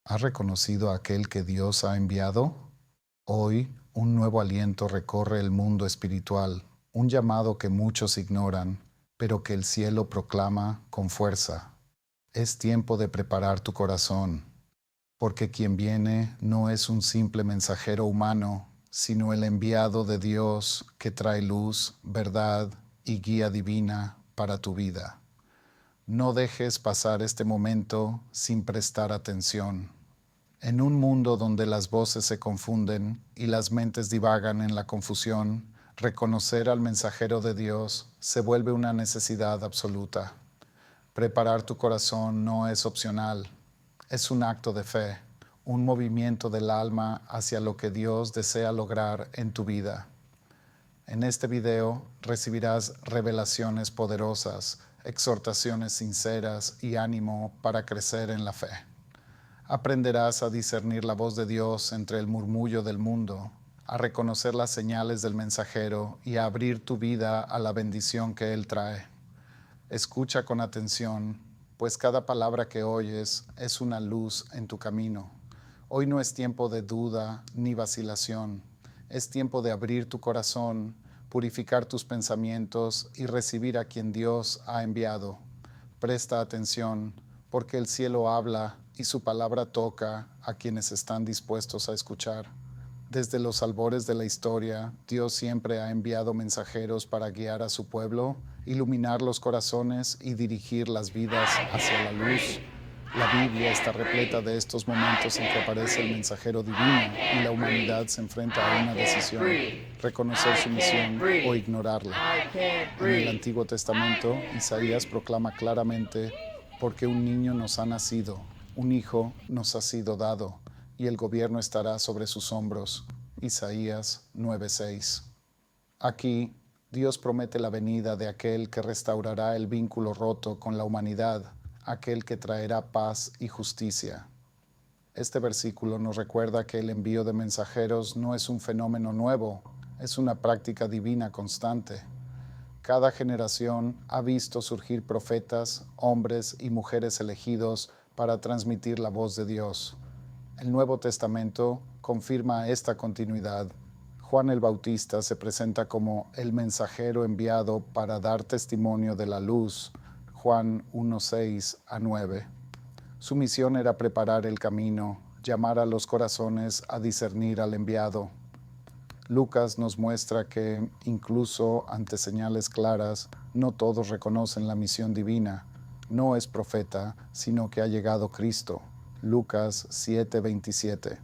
¿Has reconocido a aquel que Dios ha enviado? Hoy, un nuevo aliento recorre el mundo espiritual, un llamado que muchos ignoran, pero que el cielo proclama con fuerza. Es tiempo de preparar tu corazón, porque quien viene no es un simple mensajero humano, sino el enviado de Dios que trae luz, verdad y guía divina para tu vida. No dejes pasar este momento sin prestar atención. En un mundo donde las voces se confunden y las mentes divagan en la confusión, reconocer al mensajero de Dios se vuelve una necesidad absoluta. Preparar tu corazón no es opcional, es un acto de fe, un movimiento del alma hacia lo que Dios desea lograr en tu vida. En este video recibirás revelaciones poderosas, exhortaciones sinceras y ánimo para crecer en la fe. Aprenderás a discernir la voz de Dios entre el murmullo del mundo, a reconocer las señales del mensajero y a abrir tu vida a la bendición que Él trae. Escucha con atención, pues cada palabra que oyes es una luz en tu camino. Hoy no es tiempo de duda ni vacilación. Es tiempo de abrir tu corazón, purificar tus pensamientos y recibir a quien Dios ha enviado. Presta atención, porque el cielo habla y su palabra toca a quienes están dispuestos a escuchar. Desde los albores de la historia, Dios siempre ha enviado mensajeros para guiar a su pueblo, iluminar los corazones y dirigir las vidas hacia la luz. La Biblia está repleta de estos momentos en que aparece el mensajero divino y la humanidad se enfrenta a una decisión: reconocer su misión o ignorarla. En el Antiguo Testamento, Isaías proclama claramente: porque un niño nos ha nacido, un hijo nos ha sido dado, y el gobierno estará sobre sus hombros. Isaías 9:6. Aquí, Dios promete la venida de aquel que restaurará el vínculo roto con la humanidad, aquel que traerá paz y justicia. Este versículo nos recuerda que el envío de mensajeros no es un fenómeno nuevo, es una práctica divina constante. Cada generación ha visto surgir profetas, hombres y mujeres elegidos para transmitir la voz de Dios. El Nuevo Testamento confirma esta continuidad. Juan el Bautista se presenta como el mensajero enviado para dar testimonio de la luz, Juan 1:6-9. Su misión era preparar el camino, llamar a los corazones a discernir al enviado. Lucas nos muestra que, incluso ante señales claras, no todos reconocen la misión divina. No es profeta, sino que ha llegado Cristo. Lucas 7:27.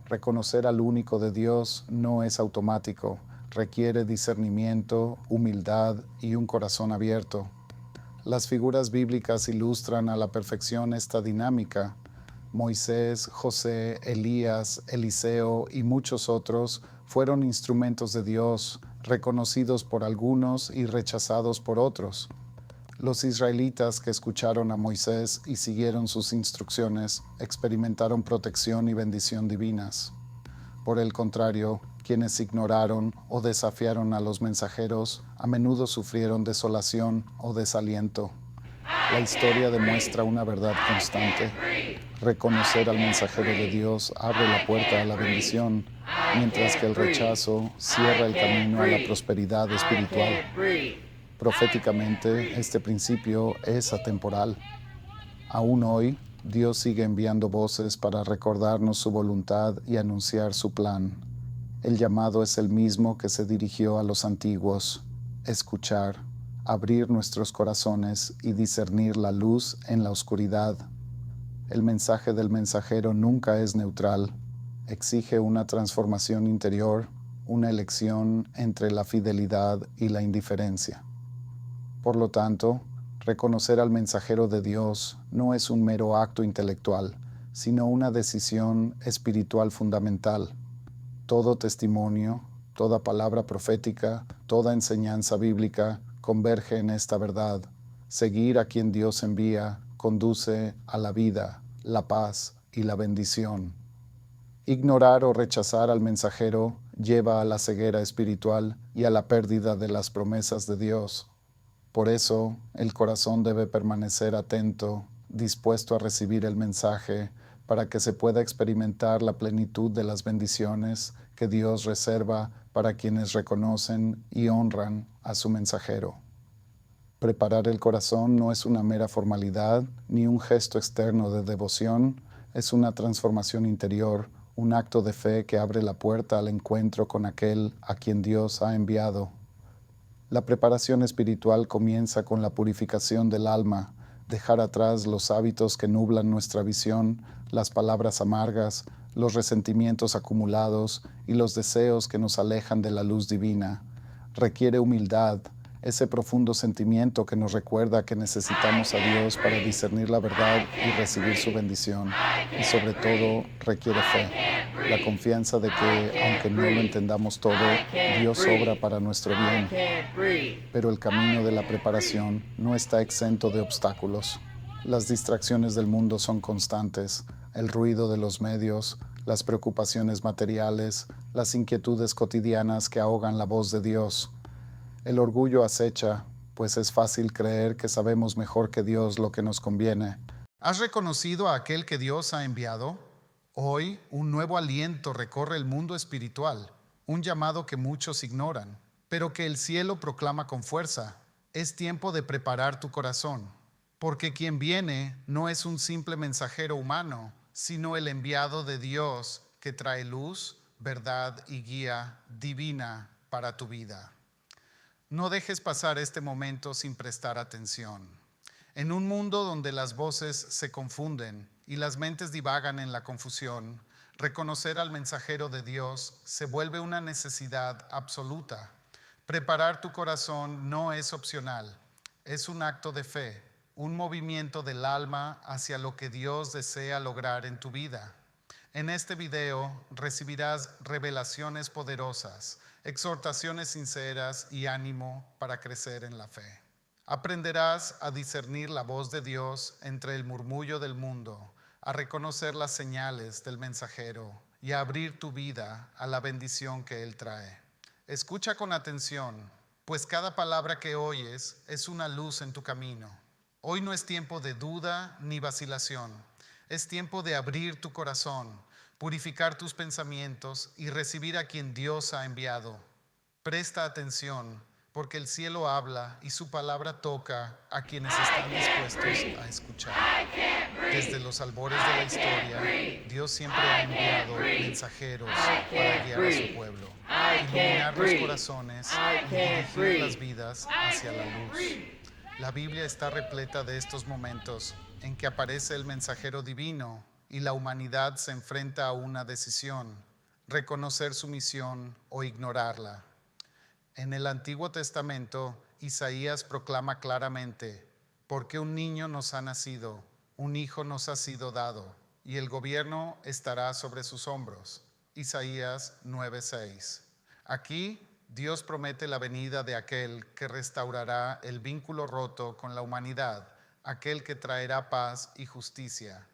Reconocer al único de Dios no es automático, requiere discernimiento, humildad y un corazón abierto. Las figuras bíblicas ilustran a la perfección esta dinámica. Moisés, José, Elías, Eliseo y muchos otros fueron instrumentos de Dios, reconocidos por algunos y rechazados por otros. Los israelitas que escucharon a Moisés y siguieron sus instrucciones experimentaron protección y bendición divinas. Por el contrario, quienes ignoraron o desafiaron a los mensajeros a menudo sufrieron desolación o desaliento. La historia demuestra una verdad constante. Reconocer al mensajero de Dios abre la puerta a la bendición, mientras que el rechazo cierra el camino a la prosperidad espiritual. Proféticamente, este principio es atemporal. Aún hoy, Dios sigue enviando voces para recordarnos su voluntad y anunciar su plan. El llamado es el mismo que se dirigió a los antiguos: escuchar, abrir nuestros corazones y discernir la luz en la oscuridad. El mensaje del mensajero nunca es neutral. Exige una transformación interior, una elección entre la fidelidad y la indiferencia. Por lo tanto, reconocer al mensajero de Dios no es un mero acto intelectual, sino una decisión espiritual fundamental. Todo testimonio, toda palabra profética, toda enseñanza bíblica converge en esta verdad. Seguir a quien Dios envía conduce a la vida, la paz y la bendición. Ignorar o rechazar al mensajero lleva a la ceguera espiritual y a la pérdida de las promesas de Dios. Por eso, el corazón debe permanecer atento, dispuesto a recibir el mensaje, para que se pueda experimentar la plenitud de las bendiciones que Dios reserva para quienes reconocen y honran a su mensajero. Preparar el corazón no es una mera formalidad ni un gesto externo de devoción, es una transformación interior, un acto de fe que abre la puerta al encuentro con aquel a quien Dios ha enviado. La preparación espiritual comienza con la purificación del alma, dejar atrás los hábitos que nublan nuestra visión, las palabras amargas, los resentimientos acumulados y los deseos que nos alejan de la luz divina. Requiere humildad, ese profundo sentimiento que nos recuerda que necesitamos a Dios para discernir la verdad y recibir su bendición. Y sobre todo, requiere fe, la confianza de que, aunque no lo entendamos todo, Dios obra para nuestro bien. Pero el camino de la preparación no está exento de obstáculos. Las distracciones del mundo son constantes, el ruido de los medios, las preocupaciones materiales, las inquietudes cotidianas que ahogan la voz de Dios. El orgullo acecha, pues es fácil creer que sabemos mejor que Dios lo que nos conviene. ¿Has reconocido a aquel que Dios ha enviado? Hoy, un nuevo aliento recorre el mundo espiritual, un llamado que muchos ignoran, pero que el cielo proclama con fuerza. Es tiempo de preparar tu corazón, porque quien viene no es un simple mensajero humano, sino el enviado de Dios que trae luz, verdad y guía divina para tu vida. No dejes pasar este momento sin prestar atención. En un mundo donde las voces se confunden y las mentes divagan en la confusión, reconocer al mensajero de Dios se vuelve una necesidad absoluta. Preparar tu corazón no es opcional, es un acto de fe, un movimiento del alma hacia lo que Dios desea lograr en tu vida. En este video recibirás revelaciones poderosas, exhortaciones sinceras y ánimo para crecer en la fe. Aprenderás a discernir la voz de Dios entre el murmullo del mundo, a reconocer las señales del mensajero y a abrir tu vida a la bendición que Él trae. Escucha con atención, pues cada palabra que oyes es una luz en tu camino. Hoy no es tiempo de duda ni vacilación, es tiempo de abrir tu corazón, purificar tus pensamientos y recibir a quien Dios ha enviado. Presta atención, porque el cielo habla y su palabra toca a quienes están dispuestos a escuchar. Desde los albores de la historia, Dios siempre ha enviado mensajeros para guiar a su pueblo, iluminar los corazones y dirigir las vidas hacia la luz. La Biblia está repleta de estos momentos en que aparece el mensajero divino y la humanidad se enfrenta a una decisión: reconocer su misión o ignorarla. En el Antiguo Testamento, Isaías proclama claramente: porque un niño nos ha nacido, un hijo nos ha sido dado, y el gobierno estará sobre sus hombros. Isaías 9:6. Aquí, Dios promete la venida de aquel que restaurará el vínculo roto con la humanidad, aquel que traerá paz y justicia.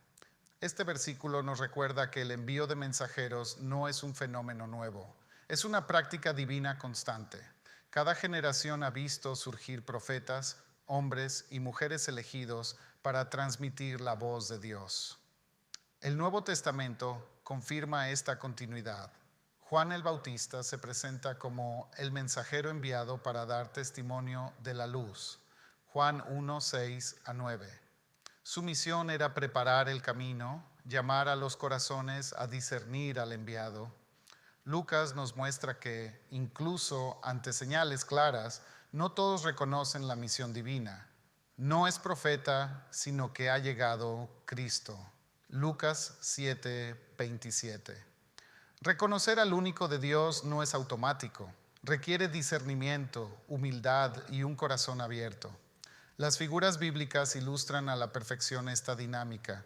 Este versículo nos recuerda que el envío de mensajeros no es un fenómeno nuevo, es una práctica divina constante. Cada generación ha visto surgir profetas, hombres y mujeres elegidos para transmitir la voz de Dios. El Nuevo Testamento confirma esta continuidad. Juan el Bautista se presenta como el mensajero enviado para dar testimonio de la luz. Juan 1:6-9. Su misión era preparar el camino, llamar a los corazones a discernir al enviado. Lucas nos muestra que, incluso ante señales claras, no todos reconocen la misión divina. No es profeta, sino que ha llegado Cristo. Lucas 7:27. Reconocer al único de Dios no es automático. Requiere discernimiento, humildad y un corazón abierto. Las figuras bíblicas ilustran a la perfección esta dinámica.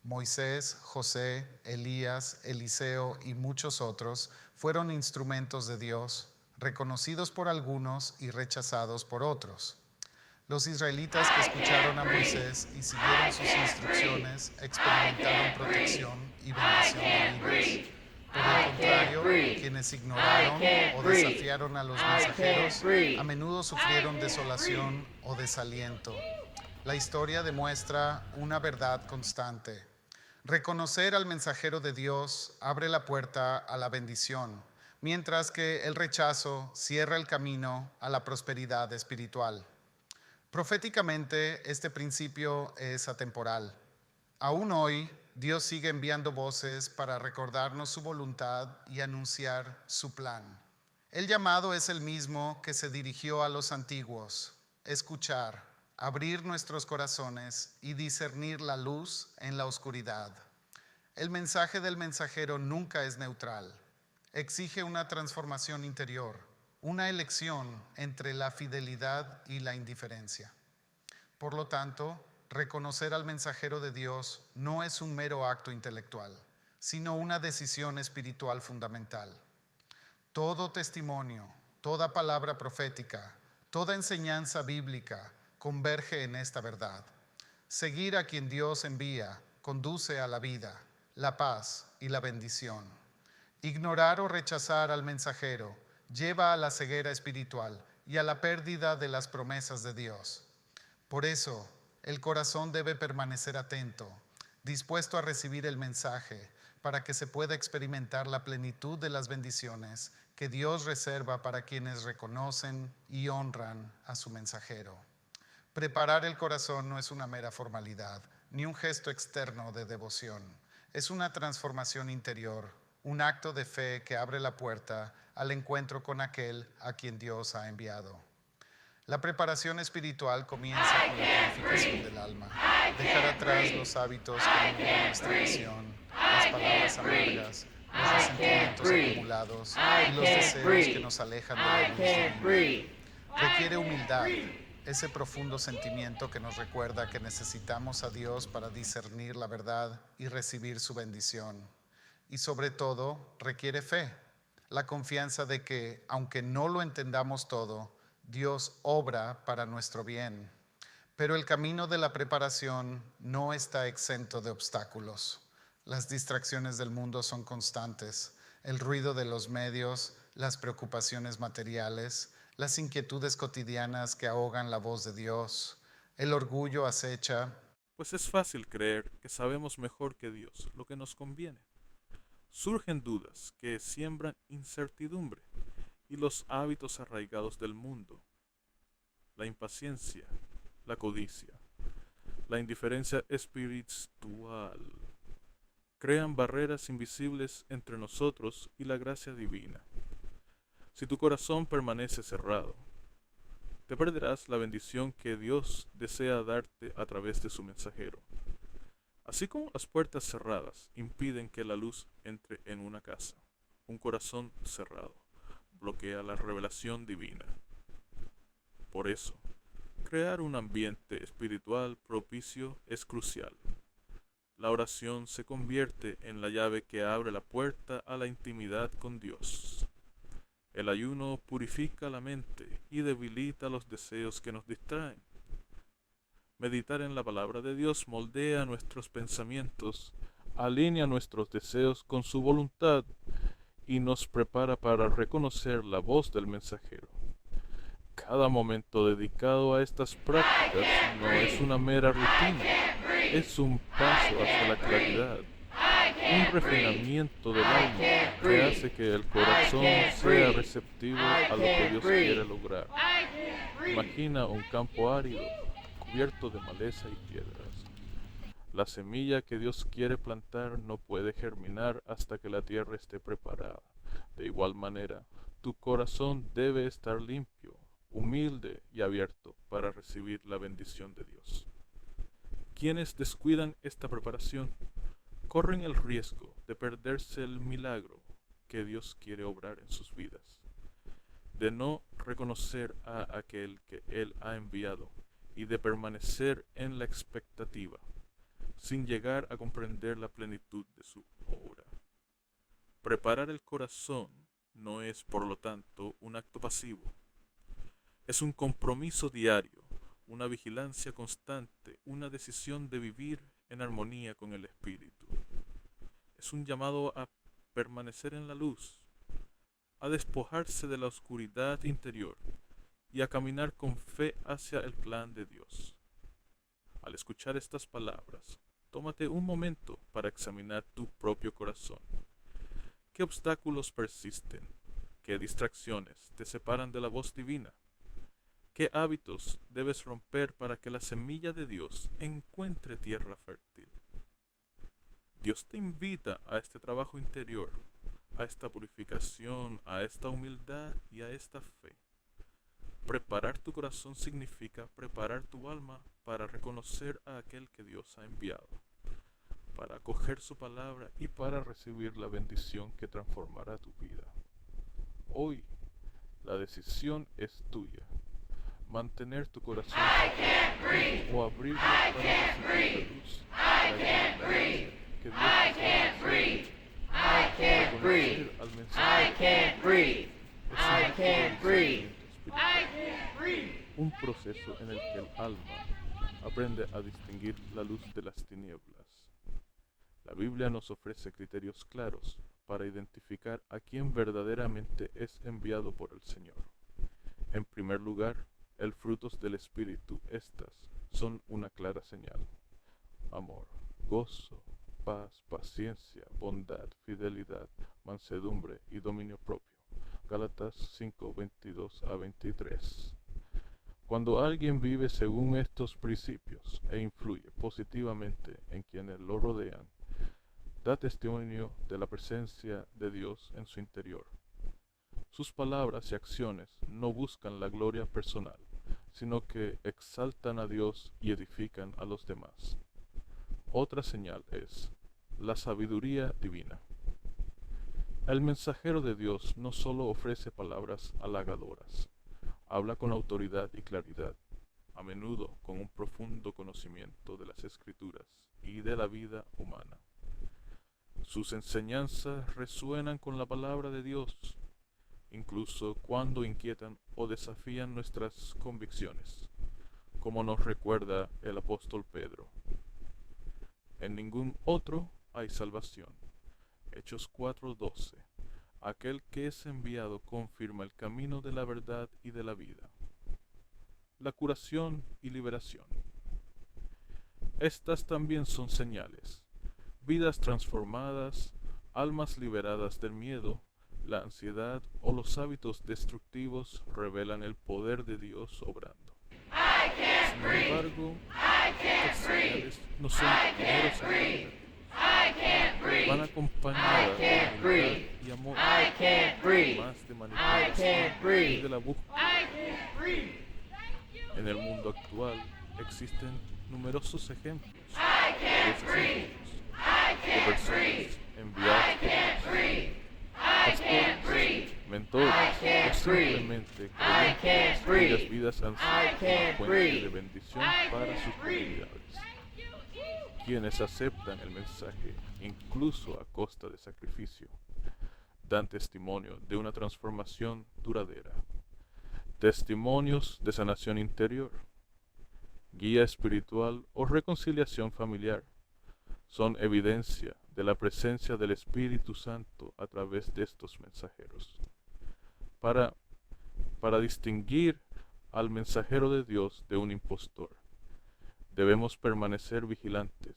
Moisés, José, Elías, Eliseo y muchos otros fueron instrumentos de Dios, reconocidos por algunos y rechazados por otros. Los israelitas que escucharon a Moisés y siguieron sus instrucciones experimentaron protección y bendición divinas. Por el contrario, quienes ignoraron o desafiaron a los mensajeros a menudo sufrieron desolación o desaliento. La historia demuestra una verdad constante. Reconocer al mensajero de Dios abre la puerta a la bendición, mientras que el rechazo cierra el camino a la prosperidad espiritual. Proféticamente, este principio es atemporal. Aún hoy, Dios sigue enviando voces para recordarnos su voluntad y anunciar su plan. El llamado es el mismo que se dirigió a los antiguos: escuchar, abrir nuestros corazones y discernir la luz en la oscuridad. El mensaje del mensajero nunca es neutral. Exige una transformación interior, una elección entre la fidelidad y la indiferencia. Por lo tanto, reconocer al mensajero de Dios no es un mero acto intelectual, sino una decisión espiritual fundamental. Todo testimonio, toda palabra profética, toda enseñanza bíblica converge en esta verdad. Seguir a quien Dios envía conduce a la vida, la paz y la bendición. Ignorar o rechazar al mensajero lleva a la ceguera espiritual y a la pérdida de las promesas de Dios. Por eso, el corazón debe permanecer atento, dispuesto a recibir el mensaje, para que se pueda experimentar la plenitud de las bendiciones que Dios reserva para quienes reconocen y honran a su mensajero. Preparar el corazón no es una mera formalidad, ni un gesto externo de devoción. Es una transformación interior, un acto de fe que abre la puerta al encuentro con aquel a quien Dios ha enviado. La preparación espiritual comienza con la purificación del alma. Dejar atrás los hábitos que nublan nuestra visión, las palabras amargas, los resentimientos acumulados y los deseos que nos alejan de la luz divina. Requiere humildad, ese profundo sentimiento que nos recuerda que necesitamos a Dios para discernir la verdad y recibir su bendición. Y sobre todo, requiere fe, la confianza de que, aunque no lo entendamos todo, Dios obra para nuestro bien. Pero el camino de la preparación no está exento de obstáculos. Las distracciones del mundo son constantes. El ruido de los medios, las preocupaciones materiales, las inquietudes cotidianas que ahogan la voz de Dios, el orgullo acecha. Pues es fácil creer que sabemos mejor que Dios lo que nos conviene. Surgen dudas que siembran incertidumbre y los hábitos arraigados del mundo, la impaciencia, la codicia, la indiferencia espiritual, crean barreras invisibles entre nosotros y la gracia divina. Si tu corazón permanece cerrado, te perderás la bendición que Dios desea darte a través de su mensajero. Así como las puertas cerradas impiden que la luz entre en una casa, un corazón cerrado bloquea la revelación divina. Por eso, crear un ambiente espiritual propicio es crucial. La oración se convierte en la llave que abre la puerta a la intimidad con Dios. El ayuno purifica la mente y debilita los deseos que nos distraen. Meditar en la palabra de Dios moldea nuestros pensamientos, alinea nuestros deseos con su voluntad y nos prepara para reconocer la voz del mensajero. Cada momento dedicado a estas prácticas no es una mera rutina, es un paso hacia la claridad, un refinamiento del alma que hace que el corazón sea receptivo a lo que Dios quiere lograr. Imagina un campo árido, cubierto de maleza y piedras. La semilla que Dios quiere plantar no puede germinar hasta que la tierra esté preparada. De igual manera, tu corazón debe estar limpio, humilde y abierto para recibir la bendición de Dios. Quienes descuidan esta preparación corren el riesgo de perderse el milagro que Dios quiere obrar en sus vidas, de no reconocer a aquel que Él ha enviado y de permanecer en la expectativa, sin llegar a comprender la plenitud de su obra. Preparar el corazón no es, por lo tanto, un acto pasivo. Es un compromiso diario, una vigilancia constante, una decisión de vivir en armonía con el Espíritu. Es un llamado a permanecer en la luz, a despojarse de la oscuridad interior y a caminar con fe hacia el plan de Dios. Al escuchar estas palabras, tómate un momento para examinar tu propio corazón. ¿Qué obstáculos persisten? ¿Qué distracciones te separan de la voz divina? ¿Qué hábitos debes romper para que la semilla de Dios encuentre tierra fértil? Dios te invita a este trabajo interior, a esta purificación, a esta humildad y a esta fe. Preparar tu corazón significa preparar tu alma para reconocer a aquel que Dios ha enviado, para acoger su palabra y para recibir la bendición que transformará tu vida. Hoy, la decisión es tuya. Mantener tu corazón cerrado o abrirlo para recibir la luz que Dios reconocer al mensaje un proceso en el que el alma aprende a distinguir la luz de las tinieblas. La Biblia nos ofrece criterios claros para identificar a quien verdaderamente es enviado por el Señor. En primer lugar, el frutos del Espíritu, estas son una clara señal: amor, gozo, paz, paciencia, bondad, fidelidad, mansedumbre y dominio propio. Gálatas 5:22-23. Cuando alguien vive según estos principios e influye positivamente en quienes lo rodean, da testimonio de la presencia de Dios en su interior. Sus palabras y acciones no buscan la gloria personal, sino que exaltan a Dios y edifican a los demás. Otra señal es la sabiduría divina. El mensajero de Dios no solo ofrece palabras halagadoras, habla con autoridad y claridad, a menudo con un profundo conocimiento de las Escrituras y de la vida humana. Sus enseñanzas resuenan con la palabra de Dios, incluso cuando inquietan o desafían nuestras convicciones, como nos recuerda el apóstol Pedro. En ningún otro hay salvación. Hechos 4:12. Aquel que es enviado confirma el camino de la verdad y de la vida. La curación y liberación. Estas también son señales. Vidas transformadas, almas liberadas del miedo, la ansiedad o los hábitos destructivos revelan el poder de Dios obrando. Sin embargo, estas señales no son meros actos, van acompañadas de humildad y amor, más de manipulación y de la búsqueda. En el mundo actual existen numerosos ejemplos de esos envíos, de personas enviadas por Dios, pastores, mentores o simplemente creyentes cuyas vidas han sido una fuente de bendición para sus comunidades, quienes aceptan el mensaje incluso a costa de sacrificio, dan testimonio de una transformación duradera, testimonios de sanación interior, guía espiritual o reconciliación familiar. Son evidencia de la presencia del Espíritu Santo a través de estos mensajeros. Para distinguir al mensajero de Dios de un impostor, debemos permanecer vigilantes.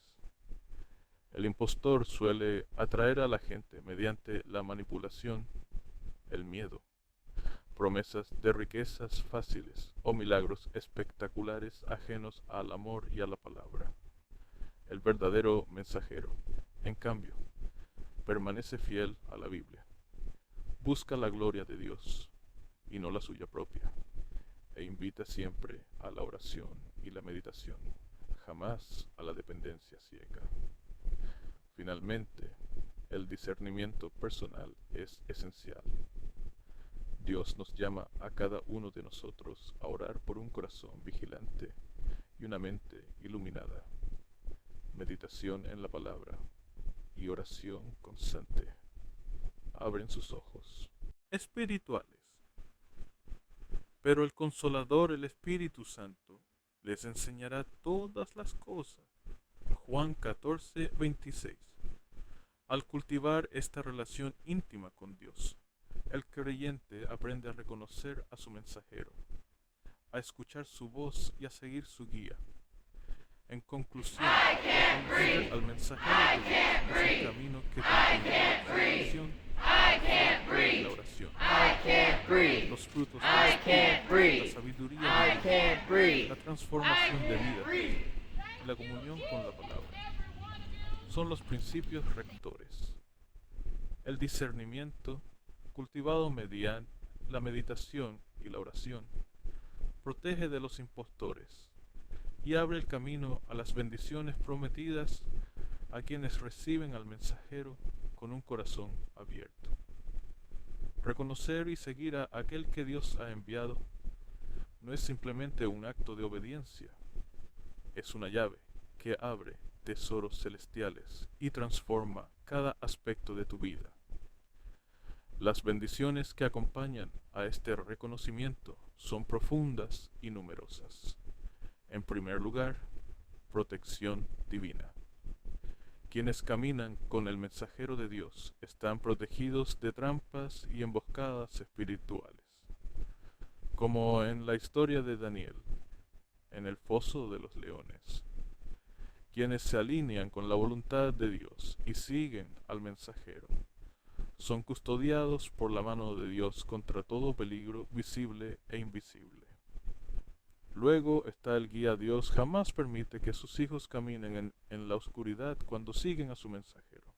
El impostor suele atraer a la gente mediante la manipulación, el miedo, promesas de riquezas fáciles o milagros espectaculares ajenos al amor y a la palabra. El verdadero mensajero, en cambio, permanece fiel a la Biblia, busca la gloria de Dios y no la suya propia, e invita siempre a la oración y la meditación, jamás a la dependencia ciega. Finalmente, el discernimiento personal es esencial. Dios nos llama a cada uno de nosotros a orar por un corazón vigilante y una mente iluminada. Meditación en la palabra y oración constante abren sus ojos espirituales. Pero el Consolador, el Espíritu Santo, les enseñará todas las cosas. Juan 14:26. Al cultivar esta relación íntima con Dios, el creyente aprende a reconocer a su mensajero, a escuchar su voz y a seguir su guía. En conclusión, reconocer al mensajero de Dios es un camino que contiene la observación y la oración, los frutos del Espíritu, la sabiduría divina, la transformación de vida y la comunión con la palabra. Son los principios rectores. El discernimiento, cultivado mediante la meditación y la oración, protege de los impostores y abre el camino a las bendiciones prometidas a quienes reciben al mensajero con un corazón abierto. Reconocer y seguir a aquel que Dios ha enviado no es simplemente un acto de obediencia, es una llave que abre tesoros celestiales y transforma cada aspecto de tu vida. Las bendiciones que acompañan a este reconocimiento son profundas y numerosas. En primer lugar, protección divina. Quienes caminan con el mensajero de Dios están protegidos de trampas y emboscadas espirituales, como en la historia de Daniel, en el foso de los leones. Quienes se alinean con la voluntad de Dios y siguen al mensajero son custodiados por la mano de Dios contra todo peligro visible e invisible. Luego está el guía. Dios jamás permite que sus hijos caminen en la oscuridad cuando siguen a su mensajero.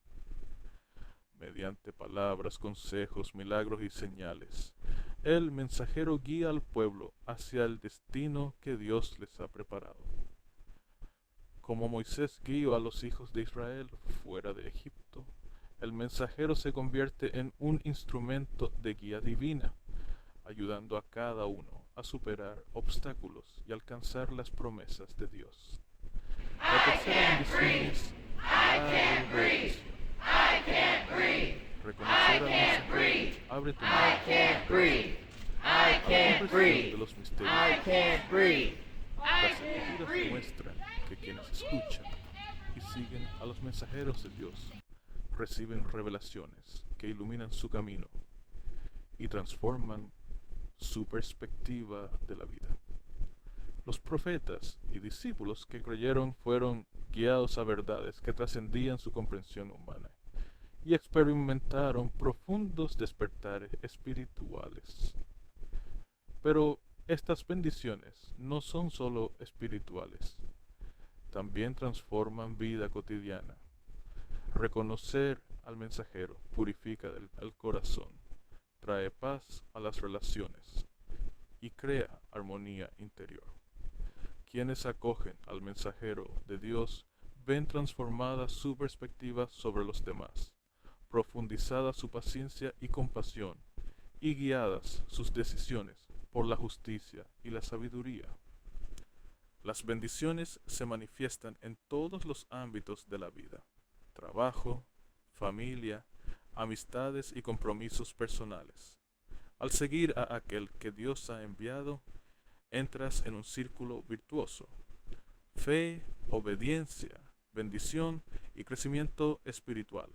Mediante palabras, consejos, milagros y señales, el mensajero guía al pueblo hacia el destino que Dios les ha preparado. Como Moisés guió a los hijos de Israel fuera de Egipto, el mensajero se convierte en un instrumento de guía divina, ayudando a cada uno a superar obstáculos y alcanzar las promesas de Dios. La tercera bendición es la revelación. Reconocer al mensajero abre tu mente a la comprensión de los misterios. Las escrituras demuestran que quienes escuchan y siguen a los mensajeros de Dios reciben revelaciones que iluminan su camino y transforman su perspectiva de la vida. Los profetas y discípulos que creyeron fueron guiados a verdades que trascendían su comprensión humana y experimentaron profundos despertares espirituales. Pero estas bendiciones no son solo espirituales, también transforman vida cotidiana. Reconocer al mensajero purifica el corazón, trae paz a las relaciones y crea armonía interior. Quienes acogen al mensajero de Dios ven transformada su perspectiva sobre los demás, profundizada su paciencia y compasión, y guiadas sus decisiones por la justicia y la sabiduría. Las bendiciones se manifiestan en todos los ámbitos de la vida: trabajo, familia, amistades y compromisos personales. Al seguir a aquel que Dios ha enviado, entras en un círculo virtuoso. Fe, obediencia, bendición y crecimiento espiritual.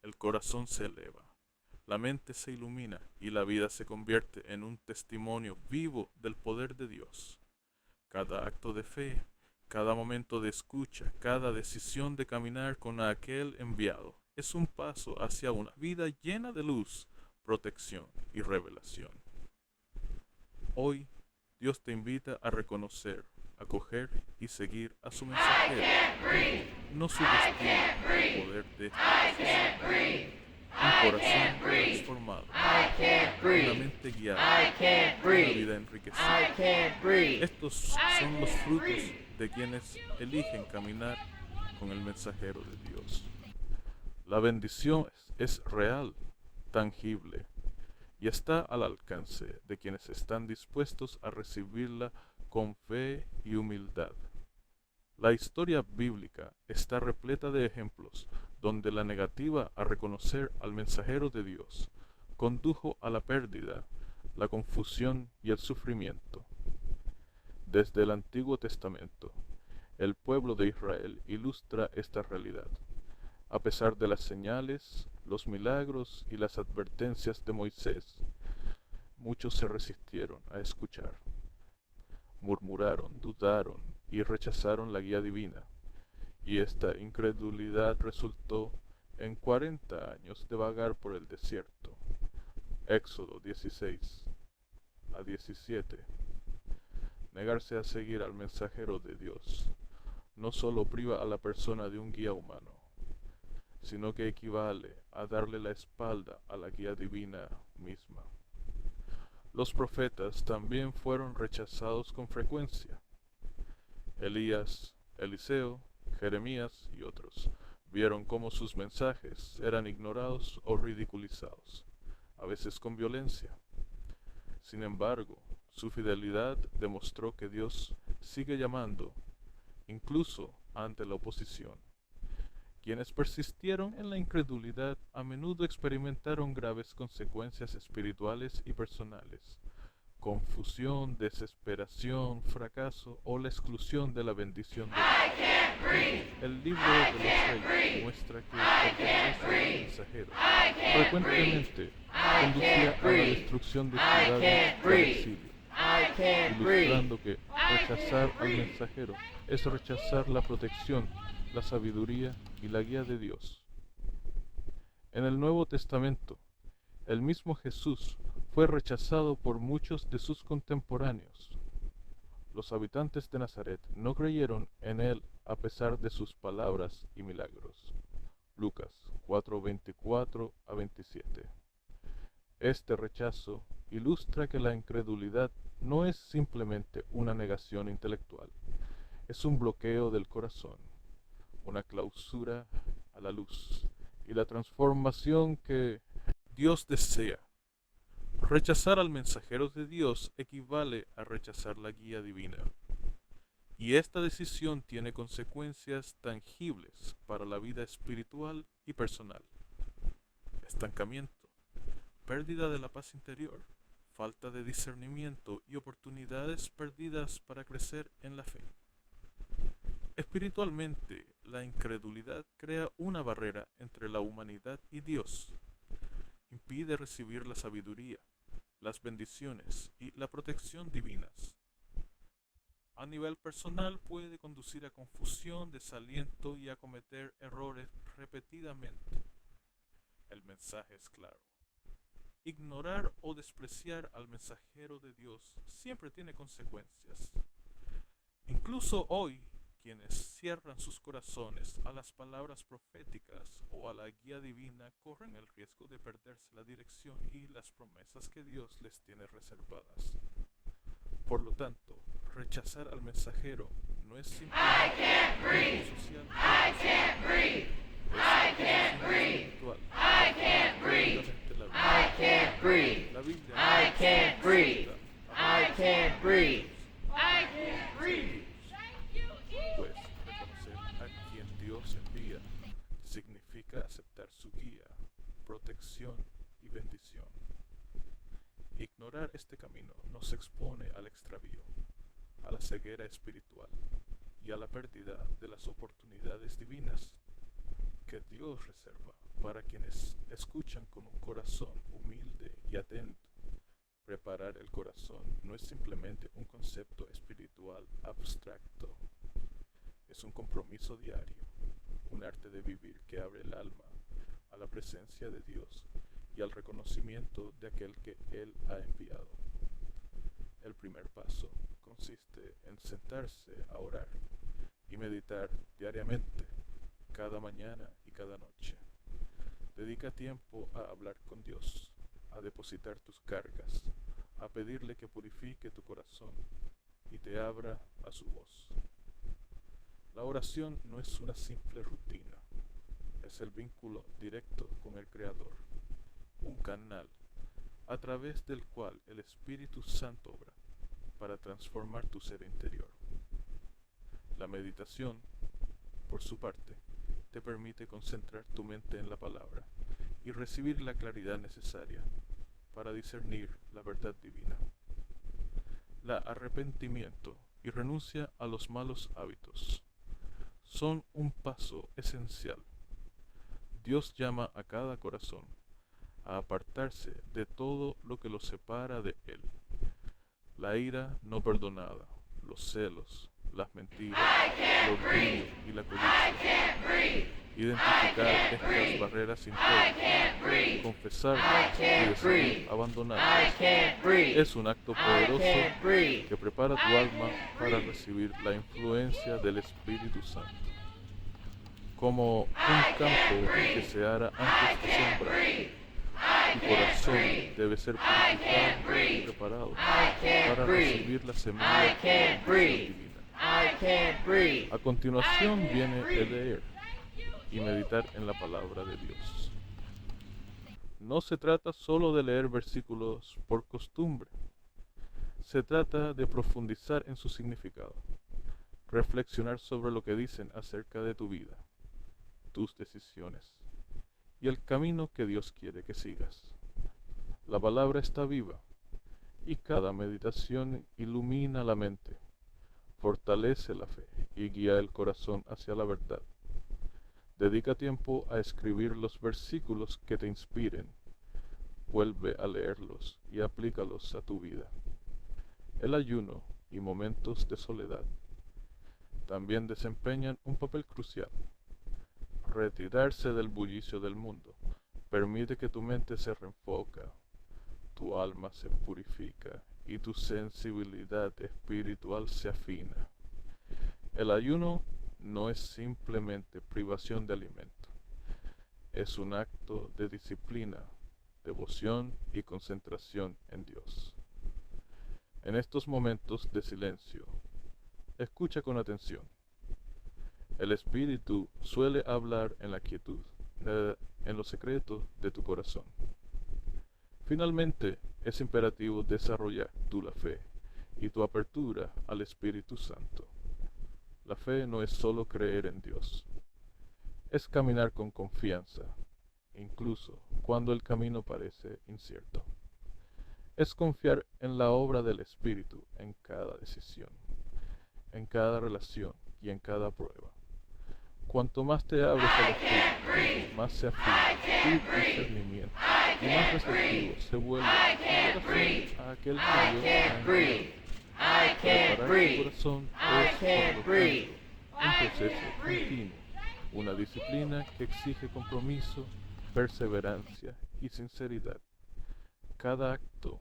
El corazón se eleva, la mente se ilumina y la vida se convierte en un testimonio vivo del poder de Dios. Cada acto de fe, cada momento de escucha, cada decisión de caminar con aquel enviado es un paso hacia una vida llena de luz, protección y revelación. Hoy, Dios te invita a reconocer, acoger y seguir a su mensajero. No subestimes el poder de este un corazón transformado, una mente guiada, una vida enriquecida. Estos son los frutos de quienes eligen caminar con el mensajero de Dios. La bendición es real, tangible, y está al alcance de quienes están dispuestos a recibirla con fe y humildad. La historia bíblica está repleta de ejemplos donde la negativa a reconocer al mensajero de Dios condujo a la pérdida, la confusión y el sufrimiento. Desde el Antiguo Testamento, el pueblo de Israel ilustra esta realidad. A pesar de las señales, los milagros y las advertencias de Moisés, muchos se resistieron a escuchar. Murmuraron, dudaron y rechazaron la guía divina, y esta incredulidad resultó en 40 años de vagar por el desierto. Éxodo 16 a 17. Negarse a seguir al mensajero de Dios no solo priva a la persona de un guía humano, sino que equivale a darle la espalda a la guía divina misma. Los profetas también fueron rechazados con frecuencia. Elías, Eliseo, Jeremías y otros vieron cómo sus mensajes eran ignorados o ridiculizados, a veces con violencia. Sin embargo, su fidelidad demostró que Dios sigue llamando, incluso ante la oposición. Quienes persistieron en la incredulidad a menudo experimentaron graves consecuencias espirituales y personales: confusión, desesperación, fracaso o la exclusión de la bendición de Dios. El libro de los Reyes muestra que el rechazo del mensajero frecuentemente conducía a la destrucción de ciudades y al exilio, ilustrando que rechazar al mensajero es rechazar la protección, la sabiduría y la guía de Dios. En el Nuevo Testamento, el mismo Jesús fue rechazado por muchos de sus contemporáneos. Los habitantes de Nazaret no creyeron en él a pesar de sus palabras y milagros. Lucas 4:24 a 27. Este rechazo ilustra que la incredulidad no es simplemente una negación intelectual, es un bloqueo del corazón, una clausura a la luz y la transformación que Dios desea. Rechazar al mensajero de Dios equivale a rechazar la guía divina. Y esta decisión tiene consecuencias tangibles para la vida espiritual y personal: estancamiento, pérdida de la paz interior, falta de discernimiento y oportunidades perdidas para crecer en la fe. Espiritualmente, la incredulidad crea una barrera entre la humanidad y Dios. Impide recibir la sabiduría, las bendiciones y la protección divinas. A nivel personal puede conducir a confusión, desaliento y a cometer errores repetidamente. El mensaje es claro: ignorar o despreciar al mensajero de Dios siempre tiene consecuencias. Incluso hoy, quienes cierran sus corazones a las palabras proféticas o a la guía divina corren el riesgo de perderse la dirección y las promesas que Dios les tiene reservadas. Por lo tanto, rechazar al mensajero no es simplemente un social, es espiritual. La Biblia pues reconocer a quien Dios envía significa aceptar su guía, protección y bendición. Ignorar este camino nos expone al extravío, a la ceguera espiritual y a la pérdida de las oportunidades divinas que Dios reserva para quienes escuchan con un corazón humilde y atento. Preparar el corazón no es simplemente un concepto espiritual abstracto, es un compromiso diario, un arte de vivir que abre el alma a la presencia de Dios y al reconocimiento de aquel que Él ha enviado. El primer paso consiste en sentarse a orar y meditar diariamente, cada mañana y cada noche. Dedica tiempo a hablar con Dios, a depositar tus cargas, a pedirle que purifique tu corazón y te abra a su voz. La oración no es una simple rutina, es el vínculo directo con el Creador, un canal a través del cual el Espíritu Santo obra para transformar tu ser interior. La meditación, por su parte, te permite concentrar tu mente en la palabra y recibir la claridad necesaria para discernir la verdad divina. La arrepentimiento y renuncia a los malos hábitos son un paso esencial. Dios llama a cada corazón a apartarse de todo lo que lo separa de Él: la ira no perdonada, los celos, las mentiras, el orgullo y la codicia. Identificar estas barreras internas, confesarlas y decidir abandonarlas es un acto poderoso que prepara tu alma para recibir la influencia del Espíritu Santo. Como un campo que se ara antes de sembrar, tu corazón debe ser purificado y preparado para recibir la semilla de la bendición divina. A continuación viene el leer y meditar en la palabra de Dios. No se trata solo de leer versículos por costumbre, se trata de profundizar en su significado, reflexionar sobre lo que dicen acerca de tu vida, tus decisiones y el camino que Dios quiere que sigas. La palabra está viva y cada meditación ilumina la mente, fortalece la fe y guía el corazón hacia la verdad. Dedica tiempo a escribir los versículos que te inspiren. Vuelve a leerlos y aplícalos a tu vida. El ayuno y momentos de soledad también desempeñan un papel crucial. Retirarse del bullicio del mundo permite que tu mente se reenfoca, tu alma se purifica y tu sensibilidad espiritual se afina. El ayuno no es simplemente privación de alimento, es un acto de disciplina, devoción y concentración en Dios. En estos momentos de silencio, escucha con atención. El Espíritu suele hablar en la quietud, en los secretos de tu corazón. Finalmente, es imperativo desarrollar la fe y tu apertura al Espíritu Santo. La fe no es solo creer en Dios, es caminar con confianza, incluso cuando el camino parece incierto. Es confiar en la obra del Espíritu en cada decisión, en cada relación y en cada prueba. Cuanto más te abres al Espíritu, más se afina tu discernimiento y más receptivo se vuelve tu corazón a aquel que Dios ha enviado. Preparar tu corazón es, por lo tanto, un proceso continuo, una disciplina que exige compromiso, perseverancia y sinceridad. Cada acto,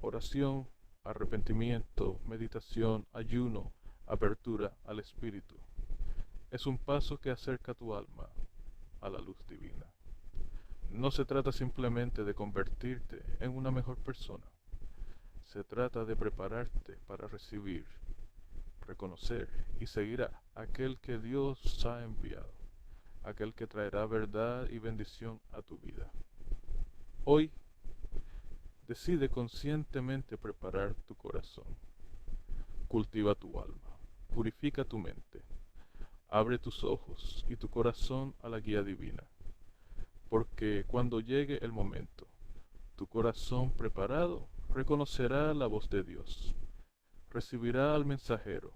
oración, arrepentimiento, meditación, ayuno, apertura al Espíritu, es un paso que acerca tu alma a la luz divina. No se trata simplemente de convertirte en una mejor persona. Se trata de prepararte para recibir, reconocer y seguir a aquel que Dios ha enviado, aquel que traerá verdad y bendición a tu vida. Hoy, decide conscientemente preparar tu corazón. Cultiva tu alma, purifica tu mente, abre tus ojos y tu corazón a la guía divina, porque cuando llegue el momento, tu corazón preparado reconocerá la voz de Dios, recibirá al mensajero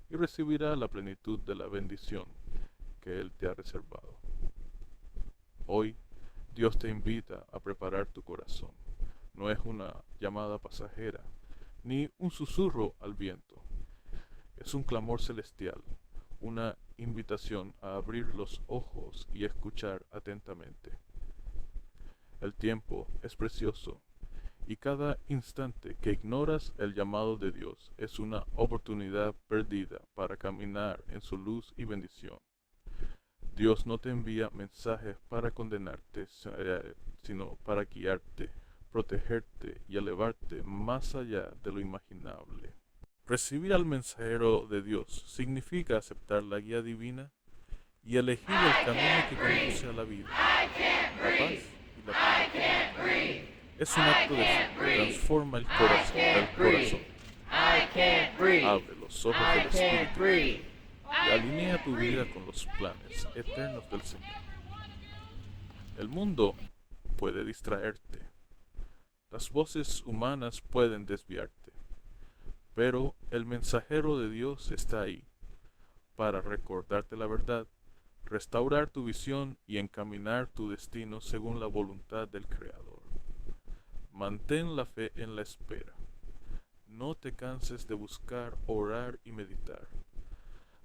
y recibirá la plenitud de la bendición que Él te ha reservado. Hoy, Dios te invita a preparar tu corazón. No es una llamada pasajera, ni un susurro al viento. Es un clamor celestial, una invitación a abrir los ojos y escuchar atentamente. El tiempo es precioso y cada instante que ignoras el llamado de Dios es una oportunidad perdida para caminar en su luz y bendición. Dios no te envía mensajes para condenarte, sino para guiarte, protegerte y elevarte más allá de lo imaginable. Recibir al mensajero de Dios significa aceptar la guía divina y elegir el camino que conduce a la vida, la paz y la plenitud. Es un acto de fe que transforma el corazón. Abre los ojos del Espíritu y alinea tu vida con los planes eternos del Señor. El mundo puede distraerte. Las voces humanas pueden desviarte. Pero el mensajero de Dios está ahí para recordarte la verdad, restaurar tu visión y encaminar tu destino según la voluntad del Creador. Mantén la fe en la espera. No te canses de buscar, orar y meditar.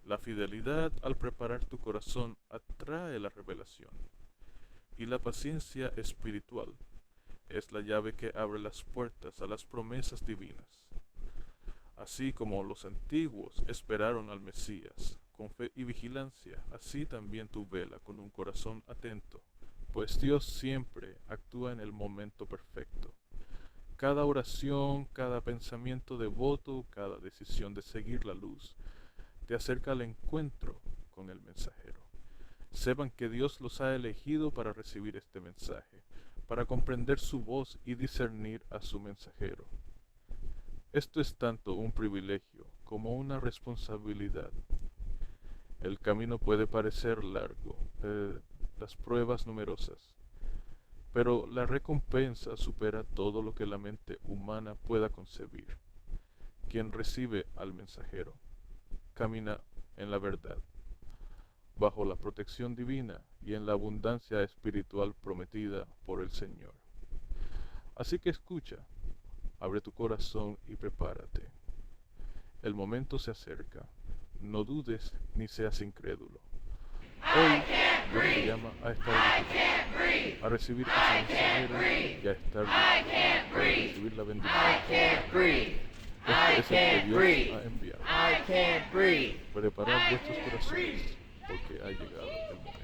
La fidelidad al preparar tu corazón atrae la revelación. Y la paciencia espiritual es la llave que abre las puertas a las promesas divinas. Así como los antiguos esperaron al Mesías con fe y vigilancia, así también tú vela con un corazón atento, pues Dios siempre actúa en el momento perfecto. Cada oración, cada pensamiento devoto, cada decisión de seguir la luz, te acerca al encuentro con el mensajero. Sepan que Dios los ha elegido para recibir este mensaje, para comprender su voz y discernir a su mensajero. Esto es tanto un privilegio como una responsabilidad. El camino puede parecer largo, las pruebas numerosas, pero la recompensa supera todo lo que la mente humana pueda concebir. Quien recibe al mensajero camina en la verdad, bajo la protección divina y en la abundancia espiritual prometida por el Señor. Así que escucha, abre tu corazón y prepárate. El momento se acerca. No dudes ni seas incrédulo. Hoy Dios te llama a estar listo, a recibir ese mensajero y a estar listo para recibir la bendición. Este es el que Dios ha enviado. Preparad vuestros corazones porque ha llegado el momento.